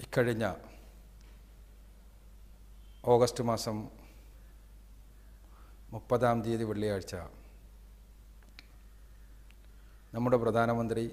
ഇക്കഴിഞ്ഞ ഓഗസ്റ്റ് മാസം 30-ാം തീയതി വെള്ളിയാഴ്ച നമ്മുടെ പ്രധാനമന്ത്രി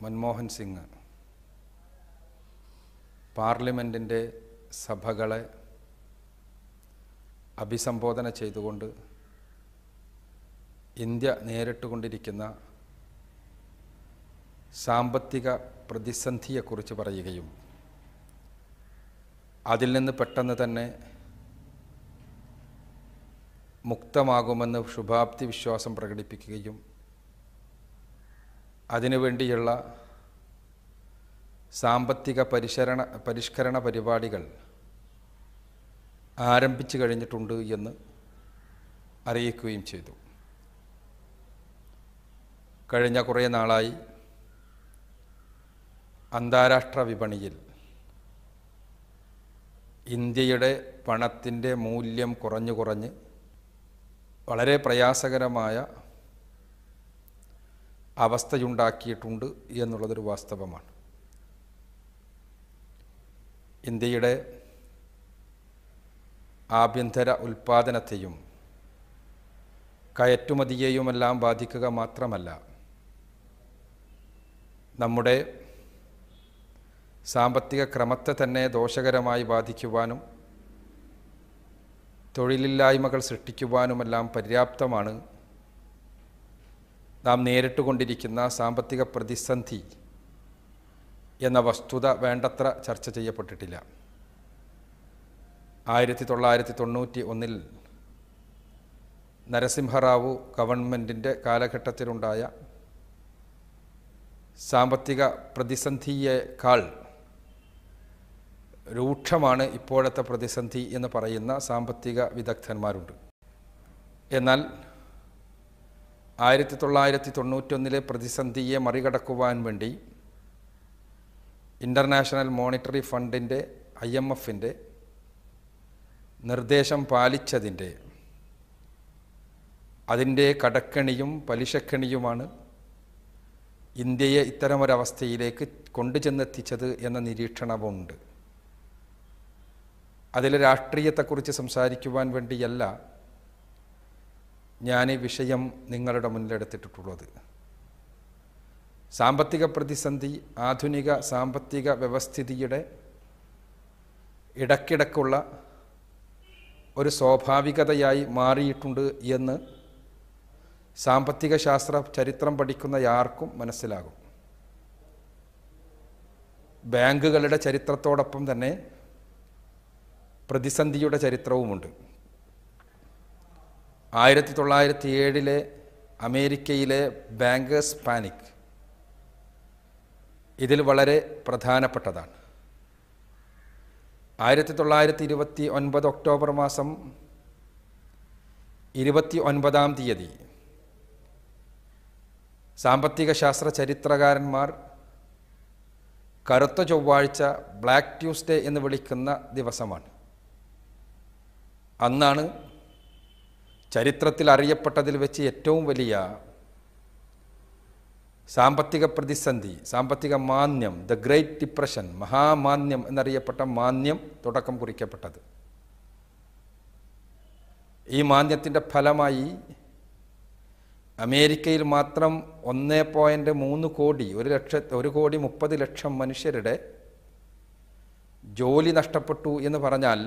മൻമോഹൻ സിംഗ് പാർലമെൻറ്റിൻ്റെ സഭകളെ അഭിസംബോധന ചെയ്തുകൊണ്ട് ഇന്ത്യ നേരിട്ടുകൊണ്ടിരിക്കുന്ന സാമ്പത്തിക പ്രതിസന്ധിയെക്കുറിച്ച് പറയുകയും അതിൽ നിന്ന് പെട്ടെന്ന് തന്നെ മുക്തമാകുമെന്ന് ശുഭാപ്തി വിശ്വാസം പ്രകടിപ്പിക്കുകയും അതിനുവേണ്ടിയുള്ള സാമ്പത്തിക പരിഷ്കരണ പരിപാടികൾ ആരംഭിച്ചു കഴിഞ്ഞിട്ടുണ്ട് എന്ന് അറിയിക്കുകയും ചെയ്തു. കഴിഞ്ഞ കുറേ നാളായി അന്താരാഷ്ട്ര വിപണിയിൽ ഇന്ത്യയുടെ പണത്തിൻ്റെ മൂല്യം കുറഞ്ഞ് വളരെ പ്രയാസകരമായ അവസ്ഥയുണ്ടാക്കിയിട്ടുണ്ട് എന്നുള്ളതൊരു വാസ്തവമാണ്. ഇന്ത്യയുടെ ആഭ്യന്തര ഉൽപ്പാദനത്തെയും കയറ്റുമതിയെയുമെല്ലാം ബാധിക്കുക മാത്രമല്ല, നമ്മുടെ സാമ്പത്തിക ക്രമത്തെ തന്നെ ദോഷകരമായി ബാധിക്കുവാനും തൊഴിലില്ലായ്മകൾ സൃഷ്ടിക്കുവാനുമെല്ലാം പര്യാപ്തമാണ് നാം നേരിട്ടുകൊണ്ടിരിക്കുന്ന സാമ്പത്തിക പ്രതിസന്ധി എന്ന വസ്തുത വേണ്ടത്ര ചർച്ച ചെയ്യപ്പെട്ടിട്ടില്ല. 1991 നരസിംഹറാവു ഗവൺമെൻറ്റിൻ്റെ കാലഘട്ടത്തിലുണ്ടായ സാമ്പത്തിക പ്രതിസന്ധിയേക്കാൾ രൂക്ഷമാണ് ഇപ്പോഴത്തെ പ്രതിസന്ധി എന്ന് പറയുന്ന സാമ്പത്തിക വിദഗ്ധന്മാരുണ്ട്. എന്നാൽ 1991 പ്രതിസന്ധിയെ മറികടക്കുവാൻ വേണ്ടി ഇൻ്റർനാഷണൽ മോണിറ്ററി ഫണ്ടിൻ്റെ IMFൻ്റെ നിർദ്ദേശം പാലിച്ചതിൻ്റെ അതിൻ്റെ കടക്കെണിയും പലിശക്കെണിയുമാണ് ഇന്ത്യയെ ഇത്തരമൊരവസ്ഥയിലേക്ക് കൊണ്ടുചെന്നെത്തിച്ചത് എന്ന നിരീക്ഷണവുമുണ്ട്. അതിൽ രാഷ്ട്രീയത്തെക്കുറിച്ച് സംസാരിക്കുവാൻ വേണ്ടിയല്ല ഞാൻ ഈ വിഷയം നിങ്ങളുടെ മുന്നിലെടുത്തിട്ടുള്ളത്. സാമ്പത്തിക പ്രതിസന്ധി ആധുനിക സാമ്പത്തിക വ്യവസ്ഥിതിയുടെ ഇടയ്ക്കിടയ്ക്കുള്ള ഒരു സ്വാഭാവികതയായി മാറിയിട്ടുണ്ട് എന്ന് സാമ്പത്തിക ശാസ്ത്ര ചരിത്രം പഠിക്കുന്ന ആർക്കും മനസ്സിലാകും. ബാങ്കുകളുടെ ചരിത്രത്തോടൊപ്പം തന്നെ പ്രതിസന്ധിയുടെ ചരിത്രവുമുണ്ട്. 1907 അമേരിക്കയിലെ ബാങ്കേഴ്സ് പാനിക് ഇതിൽ വളരെ പ്രധാനപ്പെട്ടതാണ്. 1929 ഒക്ടോബർ മാസം 29-ാം തീയതി സാമ്പത്തിക ശാസ്ത്ര ചരിത്രകാരന്മാർ കറുത്ത ചൊവ്വാഴ്ച ബ്ലാക്ക് ട്യൂസ്ഡേ എന്ന് വിളിക്കുന്ന ദിവസമാണ്. അന്നാണ് ചരിത്രത്തിൽ അറിയപ്പെട്ടതിൽ വെച്ച് ഏറ്റവും വലിയ സാമ്പത്തിക പ്രതിസന്ധി, സാമ്പത്തിക മാന്ദ്യം, ദ ഗ്രേറ്റ് ഡിപ്രഷൻ, മഹാമാന്ദ്യം എന്നറിയപ്പെട്ട മാന്ദ്യം തുടക്കം കുറിക്കപ്പെട്ടത്. ഈ മാന്ദ്യത്തിൻ്റെ ഫലമായി അമേരിക്കയിൽ മാത്രം 1.3 കോടി 1,30,00,000 മനുഷ്യരുടെ ജോലി നഷ്ടപ്പെട്ടു എന്ന് പറഞ്ഞാൽ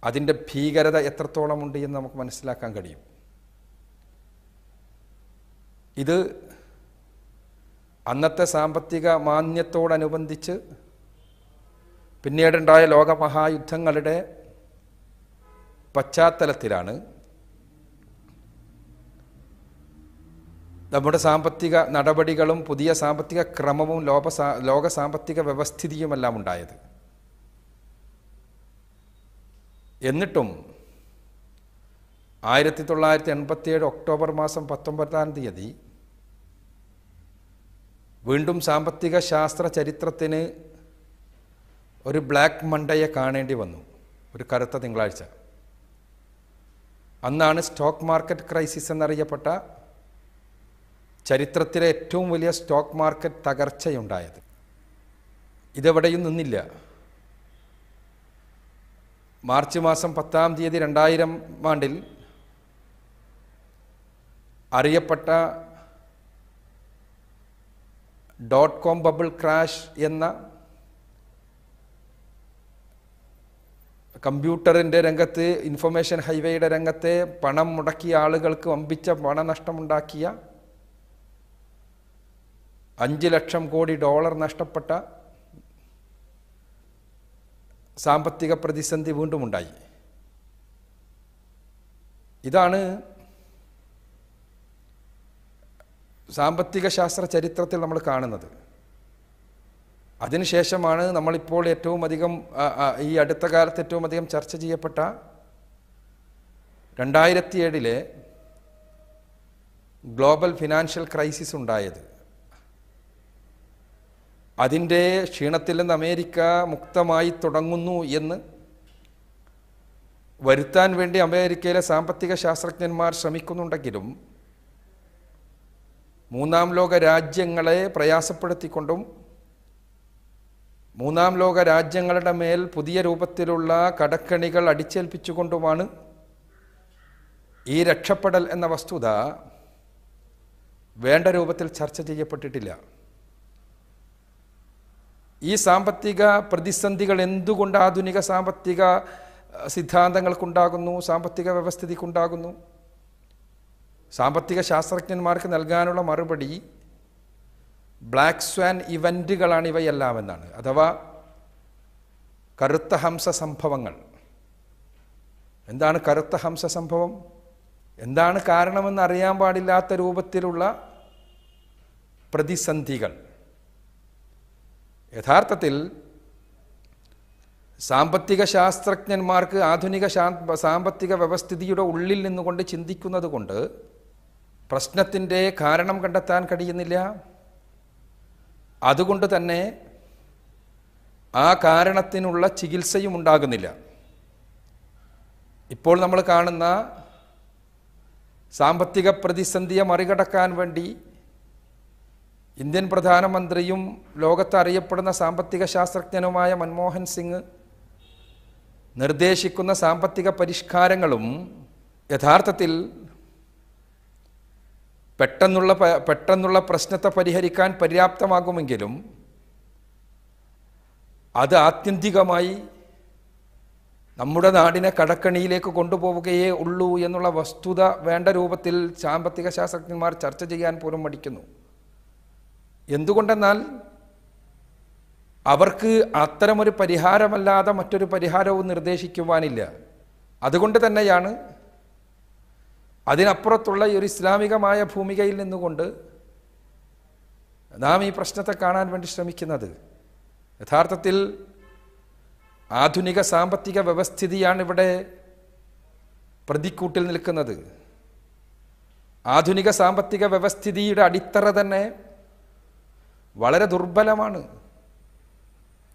അതിൻ്റെ ഭീകരത എത്രത്തോളമുണ്ട് എന്ന് നമുക്ക് മനസ്സിലാക്കാൻ കഴിയും. ഇത് അന്നത്തെ സാമ്പത്തിക മാന്ദ്യത്തോടനുബന്ധിച്ച് പിന്നീടുണ്ടായ ലോകമഹായുദ്ധങ്ങളുടെ പശ്ചാത്തലത്തിലാണ് നമ്മുടെ സാമ്പത്തിക നടപടികളും പുതിയ സാമ്പത്തിക ക്രമവും ലോക സാമ്പത്തിക വ്യവസ്ഥിതിയുമെല്ലാം ഉണ്ടായത്. എന്നിട്ടും 1987 ഒക്ടോബർ മാസം 19-ാം തീയതി വീണ്ടും സാമ്പത്തിക ശാസ്ത്ര ചരിത്രത്തിന് ഒരു ബ്ലാക്ക് മണ്ടയെ കാണേണ്ടി വന്നു, ഒരു കറുത്ത തിങ്കളാഴ്ച. അന്നാണ് സ്റ്റോക്ക് മാർക്കറ്റ് ക്രൈസിസ് എന്നറിയപ്പെട്ട ചരിത്രത്തിലെ ഏറ്റവും വലിയ സ്റ്റോക്ക് മാർക്കറ്റ് തകർച്ചയുണ്ടായത്. ഇതെവിടെയും നിന്നില്ല. മാർച്ച് മാസം 10-ാം തീയതി 2000 ആണ്ടിൽ അറിയപ്പെട്ട .com ബബിൾ ക്രാഷ് എന്ന കമ്പ്യൂട്ടറിൻ്റെ രംഗത്ത്, ഇൻഫർമേഷൻ ഹൈവേയുടെ രംഗത്തെ പണം മുടക്കിയ ആളുകൾക്ക് വമ്പിച്ച പണനഷ്ടമുണ്ടാക്കിയ, $5 ലക്ഷം കോടി നഷ്ടപ്പെട്ട സാമ്പത്തിക പ്രതിസന്ധി വീണ്ടും ഉണ്ടായി. ഇതാണ് സാമ്പത്തിക ശാസ്ത്ര ചരിത്രത്തിൽ നമ്മൾ കാണുന്നത്. അതിനുശേഷമാണ് നമ്മളിപ്പോൾ ഏറ്റവും അധികം ഈ അടുത്ത കാലത്ത് ഏറ്റവും അധികം ചർച്ച ചെയ്യപ്പെട്ട 2007 ഗ്ലോബൽ ഫിനാൻഷ്യൽ ക്രൈസിസ് ഉണ്ടായത്. അതിൻ്റെ ക്ഷീണത്തിൽ നിന്ന് അമേരിക്ക മുക്തമായി തുടങ്ങുന്നു എന്ന് വരുത്താൻ വേണ്ടി അമേരിക്കയിലെ സാമ്പത്തിക ശാസ്ത്രജ്ഞന്മാർ ശ്രമിക്കുന്നുണ്ടെങ്കിലും മൂന്നാം ലോക രാജ്യങ്ങളെ പ്രയാസപ്പെടുത്തിക്കൊണ്ടും മൂന്നാം ലോക രാജ്യങ്ങളുടെ മേൽ പുതിയ രൂപത്തിലുള്ള കടക്കണികൾ അടിച്ചേൽപ്പിച്ചുകൊണ്ടുമാണ് ഈ രക്ഷപ്പെടൽ എന്ന വസ്തുത വേണ്ട രൂപത്തിൽ ചർച്ച ചെയ്യപ്പെട്ടിട്ടില്ല. ഈ സാമ്പത്തിക പ്രതിസന്ധികൾ എന്തുകൊണ്ട് ആധുനിക സാമ്പത്തിക സിദ്ധാന്തങ്ങൾക്കുണ്ടാകുന്നു, സാമ്പത്തിക വ്യവസ്ഥിതിക്കുണ്ടാകുന്നു? സാമ്പത്തിക ശാസ്ത്രജ്ഞന്മാർക്ക് നൽകാനുള്ള മറുപടി ബ്ലാക്ക് സ്വാൻ ഇവൻറ്റുകളാണ് ഇവയെല്ലാം എന്നാണ്. അഥവാ കറുത്ത ഹംസ സംഭവങ്ങൾ. എന്താണ് കറുത്ത ഹംസ സംഭവം? എന്താണ് കാരണമെന്ന് അറിയാൻ പാടില്ലാത്ത രൂപത്തിലുള്ള പ്രതിസന്ധികൾ. യഥാർത്ഥത്തിൽ സാമ്പത്തിക ശാസ്ത്രജ്ഞന്മാർക്ക് ആധുനിക സാമ്പത്തിക വ്യവസ്ഥിതിയുടെ ഉള്ളിൽ നിന്നുകൊണ്ട് ചിന്തിക്കുന്നത് കൊണ്ട് പ്രശ്നത്തിൻ്റെ കാരണം കണ്ടെത്താൻ കഴിയുന്നില്ല. അതുകൊണ്ട് തന്നെ ആ കാരണത്തിനുള്ള ചികിത്സയും ഉണ്ടാകുന്നില്ല. ഇപ്പോൾ നമ്മൾ കാണുന്ന സാമ്പത്തിക പ്രതിസന്ധിയെ മറികടക്കാൻ വേണ്ടി ഇന്ത്യൻ പ്രധാനമന്ത്രിയും ലോകത്ത് അറിയപ്പെടുന്ന സാമ്പത്തിക ശാസ്ത്രജ്ഞനുമായ മൻമോഹൻ സിംഗ് നിർദ്ദേശിക്കുന്ന സാമ്പത്തിക പരിഷ്കാരങ്ങളും യഥാർത്ഥത്തിൽ പെട്ടെന്നുള്ള പ്രശ്നത്തെ പരിഹരിക്കാൻ പര്യാപ്തമാകുമെങ്കിലും അത് ആത്യന്തികമായി നമ്മുടെ നാടിനെ കടക്കണിയിലേക്ക് കൊണ്ടുപോവുകയേ ഉള്ളൂ എന്നുള്ള വസ്തുത വേണ്ട രൂപത്തിൽ സാമ്പത്തിക ശാസ്ത്രജ്ഞന്മാർ ചർച്ച ചെയ്യാൻ പോലും മടിക്കുന്നു. എന്തുകൊണ്ടെന്നാൽ അവർക്ക് അത്തരമൊരു പരിഹാരമല്ലാതെ മറ്റൊരു പരിഹാരവും നിർദ്ദേശിക്കുവാനില്ല. അതുകൊണ്ട് തന്നെയാണ് അതിനപ്പുറത്തുള്ള ഈ ഒരു ഇസ്ലാമികമായ ഭൂമികയിൽ നിന്നുകൊണ്ട് നാം ഈ പ്രശ്നത്തെ കാണാൻ വേണ്ടി ശ്രമിക്കുന്നത്. യഥാർത്ഥത്തിൽ ആധുനിക സാമ്പത്തിക വ്യവസ്ഥിതിയാണ് ഇവിടെ പ്രതിക്കൂട്ടിൽ നിൽക്കുന്നത്. ആധുനിക സാമ്പത്തിക വ്യവസ്ഥിതിയുടെ അടിത്തറ തന്നെ വളരെ ദുർബലമാണ്.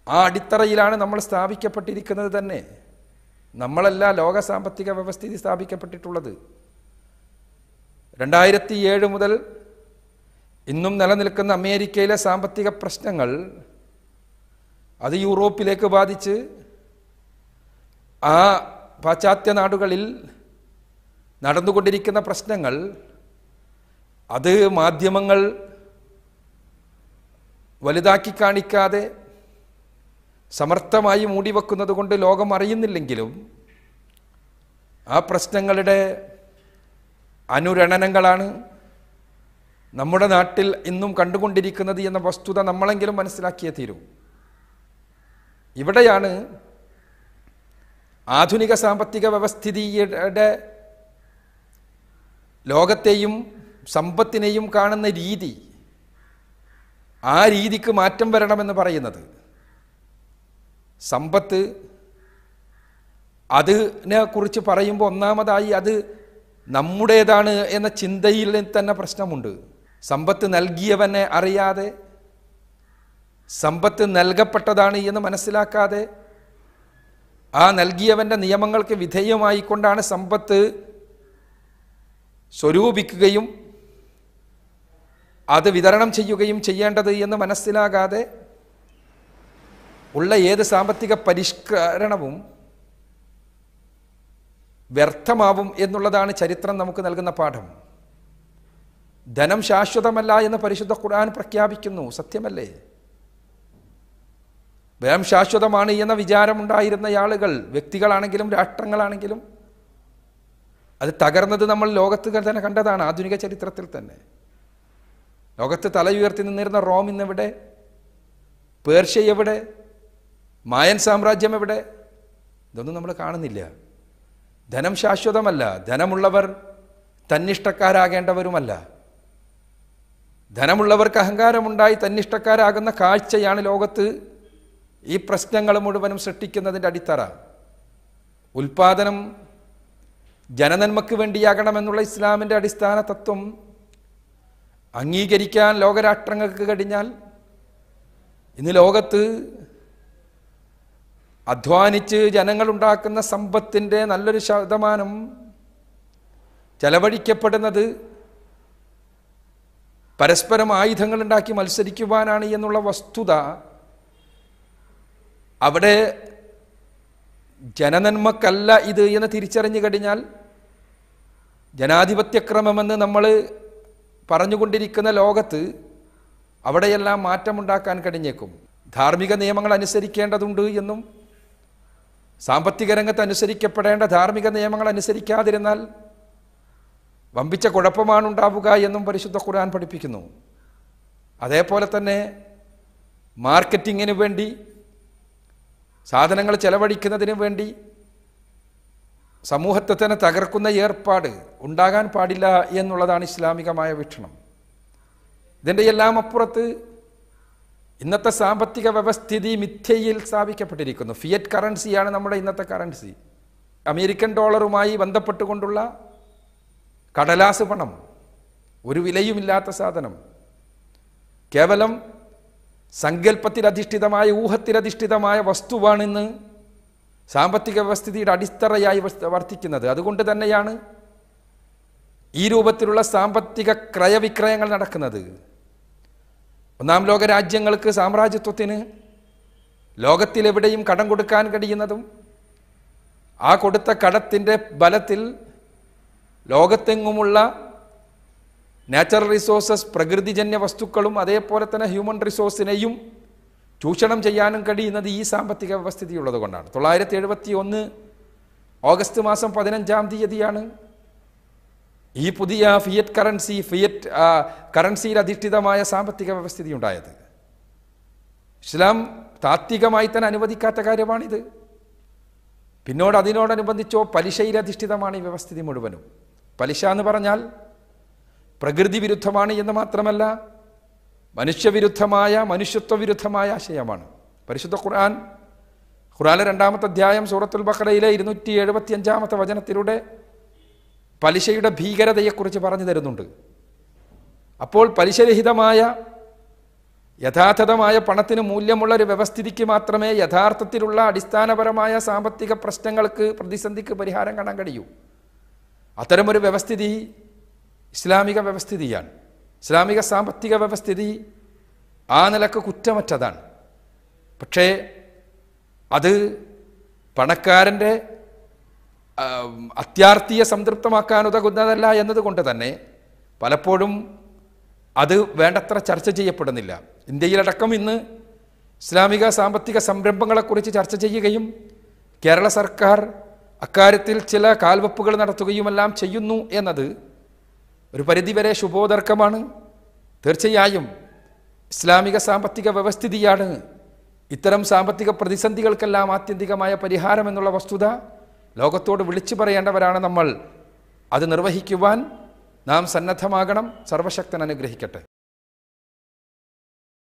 ആ അടിത്തറയിലാണ് നമ്മൾ സ്ഥാപിക്കപ്പെട്ടിരിക്കുന്നത് തന്നെ. നമ്മളല്ല ലോക സാമ്പത്തിക വ്യവസ്ഥിതി സ്ഥാപിക്കപ്പെട്ടിട്ടുള്ളത്. 2007 മുതൽ ഇന്നും നിലനിൽക്കുന്ന അമേരിക്കയിലെ സാമ്പത്തിക പ്രശ്നങ്ങൾ അത് യൂറോപ്പിലേക്ക് ബാധിച്ച് ആ പാശ്ചാത്യ നാടുകളിൽ നടന്നുകൊണ്ടിരിക്കുന്ന പ്രശ്നങ്ങൾ അത് മാധ്യമങ്ങൾ വലുതാക്കി കാണിക്കാതെ സമർത്ഥമായി മൂടിവെക്കുന്നത് കൊണ്ട് ലോകം അറിയുന്നില്ലെങ്കിലും ആ പ്രശ്നങ്ങളുടെ അനുരണനങ്ങളാണ് നമ്മുടെ നാട്ടിൽ ഇന്നും കണ്ടുകൊണ്ടിരിക്കുന്നത് എന്ന വസ്തുത നമ്മളെങ്കിലും മനസ്സിലാക്കിയേ തീരൂ. ഇവിടെയാണ് ആധുനിക സാമ്പത്തിക വ്യവസ്ഥിതിയുടെ ലോകത്തെയും സമ്പത്തിനെയും കാണുന്ന രീതി, ആ രീതിക്ക് മാറ്റം വരണമെന്ന് പറയുന്നത്. സമ്പത്ത് അതിനെ കുറിച്ച് പറയുമ്പോൾ ഒന്നാമതായി അത് നമ്മുടേതാണ് എന്ന ചിന്തയിൽ തന്നെ പ്രശ്നമുണ്ട്. സമ്പത്ത് നൽകിയവനെ അറിയാതെ, സമ്പത്ത് നൽകപ്പെട്ടതാണ് എന്ന് മനസ്സിലാക്കാതെ, ആ നൽകിയവൻ്റെ നിയമങ്ങൾക്ക് വിധേയമായിക്കൊണ്ടാണ് സമ്പത്ത് സ്വരൂപിക്കുകയും അത് വിതരണം ചെയ്യുകയും ചെയ്യേണ്ടത് എന്ന് മനസ്സിലാകാതെ ഉള്ള ഏത് സാമ്പത്തിക പരിഷ്കരണവും വ്യർത്ഥമാവും എന്നുള്ളതാണ് ചരിത്രം നമുക്ക് നൽകുന്ന പാഠം. ധനം ശാശ്വതമല്ല എന്ന് പരിശുദ്ധ ഖുർആൻ പ്രഖ്യാപിക്കുന്നു. സത്യമല്ലേ? ധനം ശാശ്വതമാണ് എന്ന വിചാരമുണ്ടായിരുന്ന ആളുകൾ, വ്യക്തികളാണെങ്കിലും രാഷ്ട്രങ്ങളാണെങ്കിലും, അത് തകർന്നത് നമ്മൾ ലോകത്ത് തന്നെ കണ്ടതാണ്. ആധുനിക ചരിത്രത്തിൽ തന്നെ ലോകത്ത് തലയുയർത്തി നിന്നിരുന്ന റോം ഇന്നെവിടെ? പേർഷ്യ എവിടെ? മായൻ സാമ്രാജ്യം എവിടെ? ഇതൊന്നും നമ്മൾ കാണുന്നില്ല. ധനം ശാശ്വതമല്ല. ധനമുള്ളവർ തന്നിഷ്ടക്കാരാകേണ്ടവരുമല്ല. ധനമുള്ളവർക്ക് അഹങ്കാരമുണ്ടായി തന്നിഷ്ടക്കാരാകുന്ന കാഴ്ചയാണ് ലോകത്ത് ഈ പ്രശ്നങ്ങൾ മുഴുവനും സൃഷ്ടിക്കുന്നതിൻ്റെ അടിത്തറ. ഉൽപാദനം ജനനന്മയ്ക്ക് വേണ്ടിയാകണമെന്നുള്ള ഇസ്ലാമിൻ്റെ അടിസ്ഥാന തത്വം അംഗീകരിക്കാൻ ലോകരാഷ്ട്രങ്ങൾക്ക് കഴിഞ്ഞാൽ ഇന്ന് ലോകത്ത് അധ്വാനിച്ച് ജനങ്ങളുണ്ടാക്കുന്ന സമ്പത്തിൻ്റെ നല്ലൊരു ശതമാനം ചെലവഴിക്കപ്പെടുന്നത് പരസ്പരം ആയുധങ്ങളുണ്ടാക്കി മത്സരിക്കുവാനാണ് എന്നുള്ള വസ്തുത അവിടെ ജനനന്മക്കല്ല ഇത് എന്ന് തിരിച്ചറിഞ്ഞു കഴിഞ്ഞാൽ ജനാധിപത്യക്രമമെന്ന് നമ്മൾ പറഞ്ഞുകൊണ്ടിരിക്കുന്ന ലോകത്ത് അവിടെയെല്ലാം മാറ്റമുണ്ടാക്കാൻ കഴിഞ്ഞേക്കും. ധാർമ്മിക നിയമങ്ങൾ അനുസരിക്കേണ്ടതുണ്ട് എന്നും സാമ്പത്തിക രംഗത്ത് അനുസരിക്കപ്പെടേണ്ട ധാർമ്മിക നിയമങ്ങൾ അനുസരിക്കാതിരുന്നാൽ വമ്പിച്ച കുഴപ്പമാണ് ഉണ്ടാവുക എന്നും പരിശുദ്ധ ഖുർആൻ പഠിപ്പിക്കുന്നു. അതേപോലെ തന്നെ മാർക്കറ്റിങ്ങിന് വേണ്ടി, സാധനങ്ങൾ ചെലവഴിക്കുന്നതിന് വേണ്ടി സമൂഹത്തെ തന്നെ തകർക്കുന്ന ഏർപ്പാട് ഉണ്ടാകാൻ പാടില്ല എന്നുള്ളതാണ് ഇസ്ലാമികമായ വീക്ഷണം. ഇതിൻ്റെ എല്ലാം അപ്പുറത്ത് ഇന്നത്തെ സാമ്പത്തിക വ്യവസ്ഥിതി മിഥ്യയിൽ സ്ഥാപിക്കപ്പെട്ടിരിക്കുന്നു. ഫിയറ്റ് കറൻസിയാണ് നമ്മുടെ ഇന്നത്തെ കറൻസി. അമേരിക്കൻ ഡോളറുമായി ബന്ധപ്പെട്ടുകൊണ്ടുള്ള കടലാസ് പണം, ഒരു വിലയുമില്ലാത്ത സാധനം, കേവലം സങ്കല്പത്തിലധിഷ്ഠിതമായ, ഊഹത്തിലധിഷ്ഠിതമായ വസ്തുവാണിന്ന് സാമ്പത്തിക വ്യവസ്ഥിതിയുടെ അടിത്തറയായി വർത്തിക്കുന്നത്. അതുകൊണ്ട് തന്നെയാണ് ഈ രൂപത്തിലുള്ള സാമ്പത്തിക ക്രയവിക്രയങ്ങൾ നടക്കുന്നത്. ഒന്നാം ലോക രാജ്യങ്ങൾക്ക്, സാമ്രാജ്യത്വത്തിന് ലോകത്തിലെവിടെയും കടം കൊടുക്കാൻ കഴിയുന്നതും ആ കൊടുത്ത കടത്തിൻ്റെ ബലത്തിൽ ലോകത്തെങ്ങുമുള്ള നാച്ചുറൽ റിസോഴ്സസ്, പ്രകൃതിജന്യ വസ്തുക്കളും അതേപോലെ തന്നെ ഹ്യൂമൻ റിസോഴ്സിനെയും ചൂഷണം ചെയ്യാനും കഴിയുന്നത് ഈ സാമ്പത്തിക വ്യവസ്ഥിതിയുള്ളത് കൊണ്ടാണ്. 1971 ഓഗസ്റ്റ് മാസം 15-ാം തീയതിയാണ് ഈ പുതിയ ഫിയറ്റ് കറൻസിയിൽ അധിഷ്ഠിതമായ സാമ്പത്തിക വ്യവസ്ഥിതി ഉണ്ടായത്. ഇസ്ലാം താത്വികമായി തന്നെ അനുവദിക്കാത്ത കാര്യമാണിത്. പിന്നോട് അതിനോടനുബന്ധിച്ചോ പലിശയിലധിഷ്ഠിതമാണ് ഈ വ്യവസ്ഥിതി മുഴുവനും. പലിശ എന്ന് പറഞ്ഞാൽ പ്രകൃതി വിരുദ്ധമാണ് എന്ന് മാത്രമല്ല, മനുഷ്യവിരുദ്ധമായ, മനുഷ്യത്വ വിരുദ്ധമായ ആശയമാണ്. പരിശുദ്ധ ഖുർആനിലെ 2-ാമത്തെ അധ്യായം സൂറത്തുൽ ബഖറയിലെ 275-ാമത്തെ വചനത്തിലൂടെ പലിശയുടെ ഭീകരതയെക്കുറിച്ച് പറഞ്ഞു തരുന്നുണ്ട്. അപ്പോൾ പലിശരഹിതമായ, യഥാർത്ഥമായ പണത്തിന് മൂല്യമുള്ള ഒരു വ്യവസ്ഥിതിക്ക് മാത്രമേ യഥാർത്ഥത്തിലുള്ള അടിസ്ഥാനപരമായ സാമ്പത്തിക പ്രശ്നങ്ങൾക്ക്, പ്രതിസന്ധിക്ക് പരിഹാരം കാണാൻ കഴിയൂ. അത്തരമൊരു വ്യവസ്ഥിതി ഇസ്ലാമിക വ്യവസ്ഥിതിയാണ്. ഇസ്ലാമിക സാമ്പത്തിക വ്യവസ്ഥിതി ആ നിലക്ക് കുറ്റമറ്റതാണ്. പക്ഷേ അത് പണക്കാരൻ്റെ അത്യാർത്തിയെ സംതൃപ്തമാക്കാൻ ഉതകുന്നതല്ല എന്നതുകൊണ്ട് തന്നെ പലപ്പോഴും അത് വേണ്ടത്ര ചർച്ച ചെയ്യപ്പെടുന്നില്ല. ഇന്ത്യയിലടക്കം ഇന്ന് ഇസ്ലാമിക സാമ്പത്തിക സംരംഭങ്ങളെക്കുറിച്ച് ചർച്ച ചെയ്യുകയും കേരള സർക്കാർ അക്കാര്യത്തിൽ ചില കാൽവെപ്പുകൾ നടത്തുകയുമെല്ലാം ചെയ്യുന്നു എന്നത് ഒരു പരിധിവരെ ശുഭോദർക്കമാണ്. തീർച്ചയായും ഇസ്ലാമിക സാമ്പത്തിക വ്യവസ്ഥിതിയാണ് ഇത്തരം സാമ്പത്തിക പ്രതിസന്ധികൾക്കെല്ലാം ആത്യന്തികമായ പരിഹാരം എന്നുള്ള വസ്തുത ലോകത്തോട് വിളിച്ചു പറയേണ്ടവരാണ് നമ്മൾ. അത് നിർവഹിക്കുവാൻ നാം സന്നദ്ധമാകണം. സർവശക്തൻ അനുഗ്രഹിക്കട്ടെ.